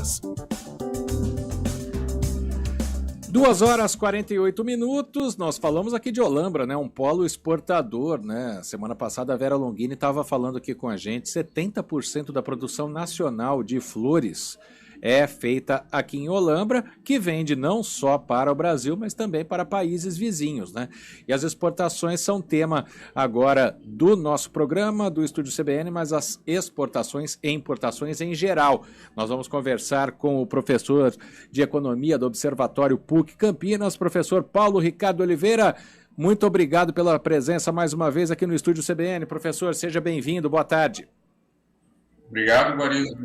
Campinas. 2h48, nós falamos aqui de Olambra, né? Um polo exportador, né? Semana passada a Vera Longini estava falando aqui com a gente, 70% da produção nacional de flores é feita aqui em Olambra, que vende não só para o Brasil, mas também para países vizinhos, né? E as exportações são tema agora do nosso programa, do Estúdio CBN, mas as exportações e importações em geral. Nós vamos conversar com o professor de Economia do Observatório PUC Campinas, professor Paulo Ricardo Oliveira. Muito obrigado pela presença mais uma vez aqui no Estúdio CBN. Professor, seja bem-vindo, boa tarde. Obrigado, Guarizo.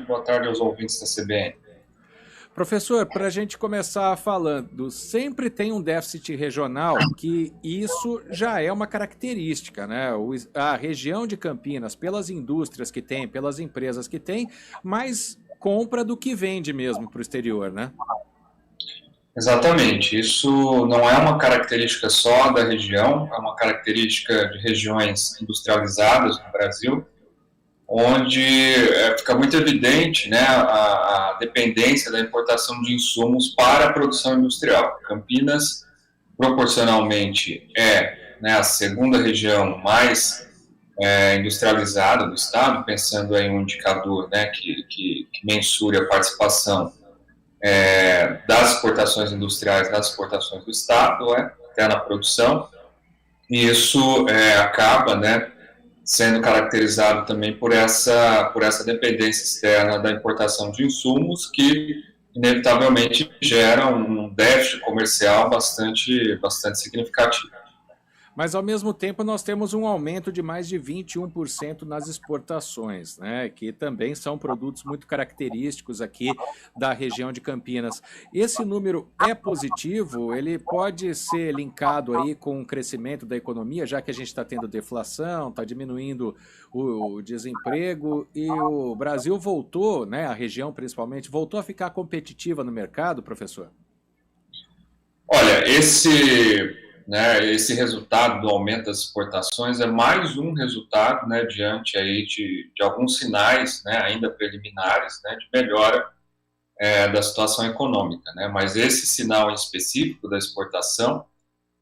Boa tarde aos ouvintes da CBN. Professor, para a gente começar falando, sempre tem um déficit regional, que isso já é uma característica, né? A região de Campinas, pelas indústrias que tem, pelas empresas que tem, mais compra do que vende mesmo para o exterior, né? Exatamente. Isso não é uma característica só da região, é uma característica de regiões industrializadas no Brasil, onde fica muito evidente, né, a dependência da importação de insumos para a produção industrial. Campinas, proporcionalmente, né, a segunda região mais industrializada do estado, pensando em um indicador, né, que mensure a participação das exportações industriais nas exportações do estado, até na produção, e isso acaba, né, sendo caracterizado também por essa dependência externa da importação de insumos, que inevitavelmente geram um déficit comercial bastante significativo. Mas, ao mesmo tempo, nós temos um aumento de mais de 21% nas exportações, né, que também são produtos muito característicos aqui da região de Campinas. Esse número é positivo? Ele pode ser linkado aí com o crescimento da economia, já que a gente está tendo deflação, está diminuindo o desemprego e o Brasil voltou, né, a região principalmente, voltou a ficar competitiva no mercado, professor? Olha, esse resultado do aumento das exportações é mais um resultado, né, diante aí de alguns sinais, né, ainda preliminares, né, de melhora da situação econômica, né, mas esse sinal em específico da exportação,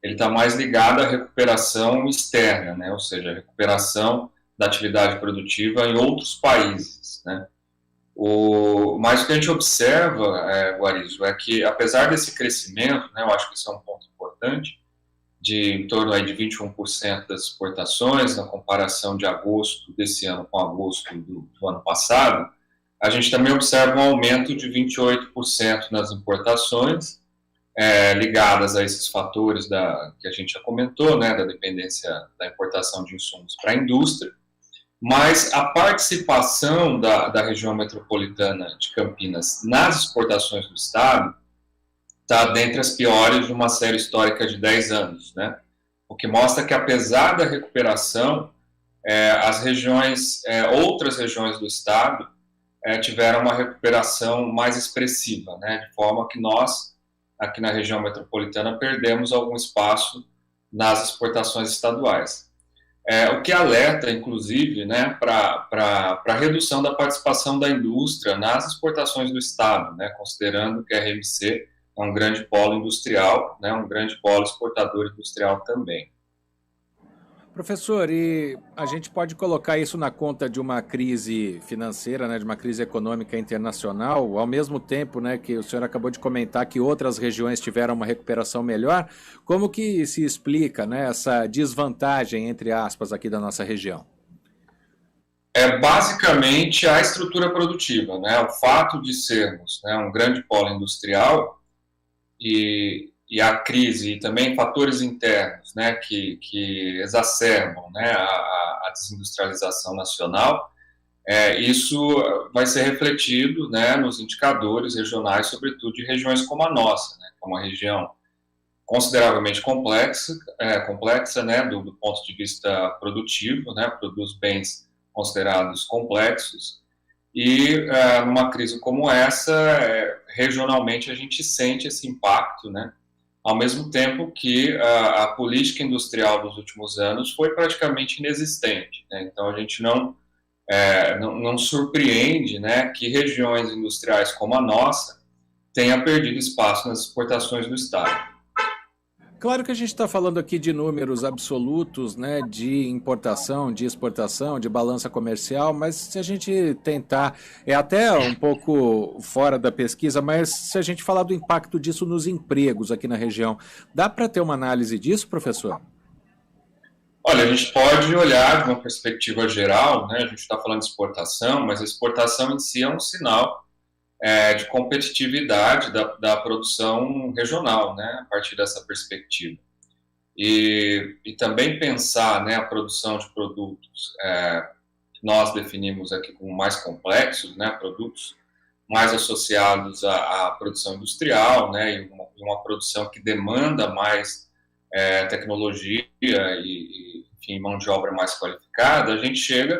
ele está mais ligado à recuperação externa, né, ou seja, a recuperação da atividade produtiva em outros países, né. Mas o que a gente observa, Guarizo, é que apesar desse crescimento, né, eu acho que isso é um ponto importante, de em torno aí de 21% das exportações, na comparação de agosto desse ano com agosto do ano passado, a gente também observa um aumento de 28% nas importações, ligadas a esses fatores que a gente já comentou, né, da dependência da importação de insumos para a indústria, mas a participação da região metropolitana de Campinas nas exportações do estado está dentre as piores de uma série histórica de 10 anos, né? O que mostra que, apesar da recuperação, outras regiões do estado tiveram uma recuperação mais expressiva, né? De forma que nós, aqui na região metropolitana, perdemos algum espaço nas exportações estaduais. O que alerta, inclusive, né, para a redução da participação da indústria nas exportações do estado, né? Considerando que a RMC é um grande polo industrial, né, um grande polo exportador industrial também. Professor, e a gente pode colocar isso na conta de uma crise financeira, né, de uma crise econômica internacional, ao mesmo tempo, né, que o senhor acabou de comentar que outras regiões tiveram uma recuperação melhor. Como que se explica, né, essa desvantagem, entre aspas, aqui da nossa região? Basicamente a estrutura produtiva, né, o fato de sermos, né, um grande polo industrial e a crise e também fatores internos, né, que exacerbam, né, a desindustrialização nacional, isso vai ser refletido, né, nos indicadores regionais, sobretudo de regiões como a nossa, né, que é uma região consideravelmente complexa, né, do ponto de vista produtivo, né, produz bens considerados complexos, e numa crise como essa, regionalmente a gente sente esse impacto, né, ao mesmo tempo que a política industrial dos últimos anos foi praticamente inexistente, né? Então a gente não não surpreende, né, que regiões industriais como a nossa tenha perdido espaço nas exportações do Estado. Claro que a gente está falando aqui de números absolutos, né, de importação, de exportação, de balança comercial, mas se a gente tentar, é até um pouco fora da pesquisa, mas se a gente falar do impacto disso nos empregos aqui na região, dá para ter uma análise disso, professor? Olha, a gente pode olhar de uma perspectiva geral, né, a gente está falando de exportação, mas a exportação em si é um sinal de competitividade da produção regional, né, a partir dessa perspectiva. E também pensar, né, a produção de produtos que nós definimos aqui como mais complexos, né, produtos mais associados à produção industrial, né, e uma produção que demanda mais tecnologia enfim, mão de obra mais qualificada, a gente chega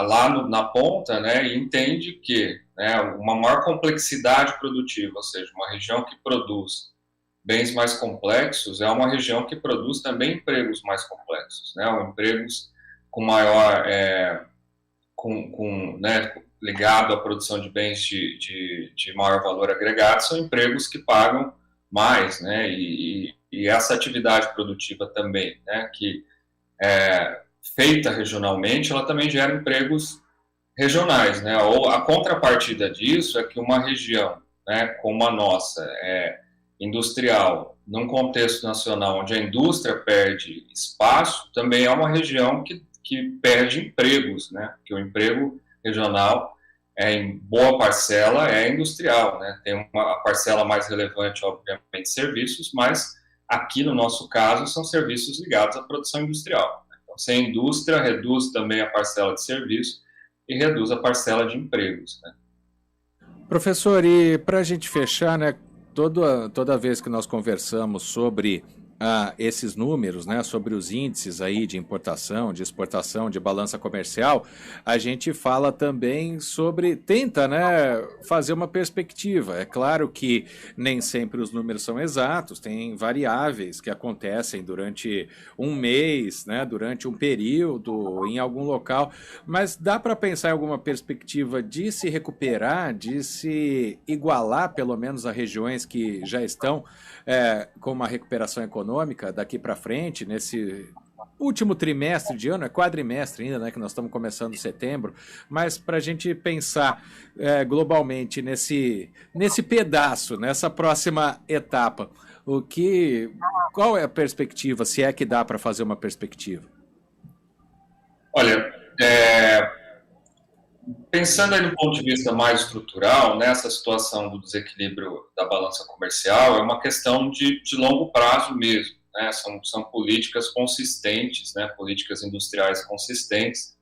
lá na ponta, né, e entende que, né, uma maior complexidade produtiva, ou seja, uma região que produz bens mais complexos é uma região que produz também empregos mais complexos, né, empregos com maior, né, ligado à produção de bens de maior valor agregado, são empregos que pagam mais, né, e essa atividade produtiva também, né, que feita regionalmente, ela também gera empregos regionais, né? Ou a contrapartida disso é que uma região, né, como a nossa, industrial, num contexto nacional onde a indústria perde espaço, também é uma região que perde empregos, né? Que o emprego regional, em boa parcela, é industrial, né? Tem a parcela mais relevante, obviamente, serviços, mas aqui no nosso caso são serviços ligados à produção industrial. Então, sem indústria, reduz também a parcela de serviço e reduz a parcela de empregos, né? Professor, e para a gente fechar, né, toda vez que nós conversamos sobre esses números, né, sobre os índices aí de importação, de exportação, de balança comercial, a gente fala também sobre, tenta, né, fazer uma perspectiva. É claro que nem sempre os números são exatos, tem variáveis que acontecem durante um mês, né, durante um período, em algum local, mas dá para pensar em alguma perspectiva de se recuperar, de se igualar, pelo menos, a regiões que já estão com uma recuperação econômica daqui para frente, nesse último trimestre de ano, é quadrimestre ainda, né, que nós estamos começando em setembro, mas para a gente pensar globalmente nesse pedaço, nessa próxima etapa, qual é a perspectiva, se é que dá para fazer uma perspectiva? Olha, pensando aí no ponto de vista mais estrutural, nessa situação do desequilíbrio da balança comercial, é uma questão de longo prazo mesmo, né? São políticas consistentes, né? Políticas industriais consistentes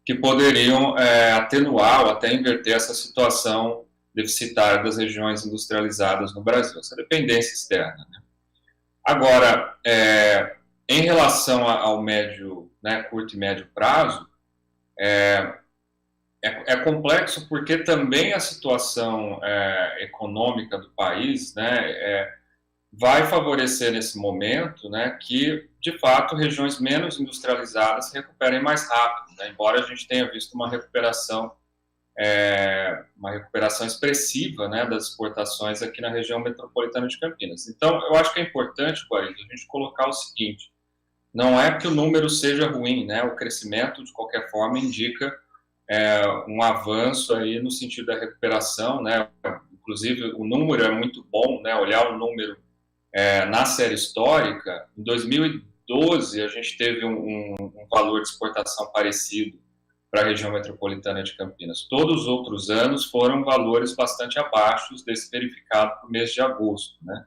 que poderiam atenuar ou até inverter essa situação deficitária das regiões industrializadas no Brasil, essa dependência externa, né? Agora, em relação ao médio, né, curto e médio prazo, é complexo porque também a situação econômica do país, né, vai favorecer nesse momento, né, que, de fato, regiões menos industrializadas se recuperem mais rápido, né, embora a gente tenha visto uma recuperação expressiva, né, das exportações aqui na região metropolitana de Campinas. Então, eu acho que é importante, Guarida, a gente colocar o seguinte: não é que o número seja ruim, né, o crescimento, de qualquer forma, indica um avanço aí no sentido da recuperação, né? Inclusive o número é muito bom, né? Olhar o número na série histórica, em 2012 a gente teve um valor de exportação parecido para a região metropolitana de Campinas. Todos os outros anos foram valores bastante abaixo desse verificado para o mês de agosto, né?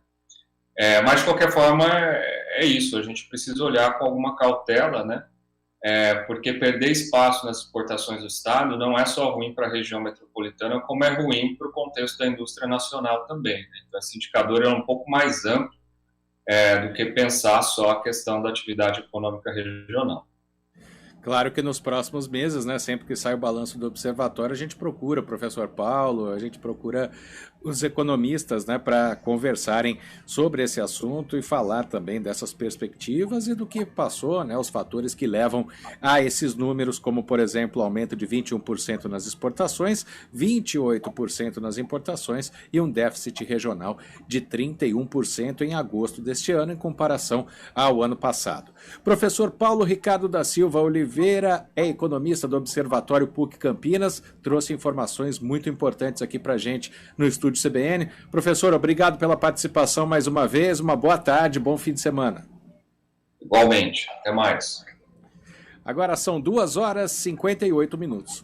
Mas de qualquer forma é isso, a gente precisa olhar com alguma cautela, né? Porque perder espaço nas exportações do Estado não é só ruim para a região metropolitana, como é ruim para o contexto da indústria nacional também, né? Então, esse indicador é um pouco mais amplo do que pensar só a questão da atividade econômica regional. Claro que nos próximos meses, né, sempre que sai o balanço do observatório, a gente procura o professor Paulo, a gente procura os economistas, né, para conversarem sobre esse assunto e falar também dessas perspectivas e do que passou, né, os fatores que levam a esses números, como, por exemplo, o aumento de 21% nas exportações, 28% nas importações e um déficit regional de 31% em agosto deste ano, em comparação ao ano passado. Professor Paulo Ricardo da Silva Oliveira é economista do Observatório PUC Campinas, trouxe informações muito importantes aqui para a gente no estúdio CBN. Professor, obrigado pela participação mais uma vez, uma boa tarde, bom fim de semana. Igualmente, até mais. Agora são 2 horas e 58 minutos.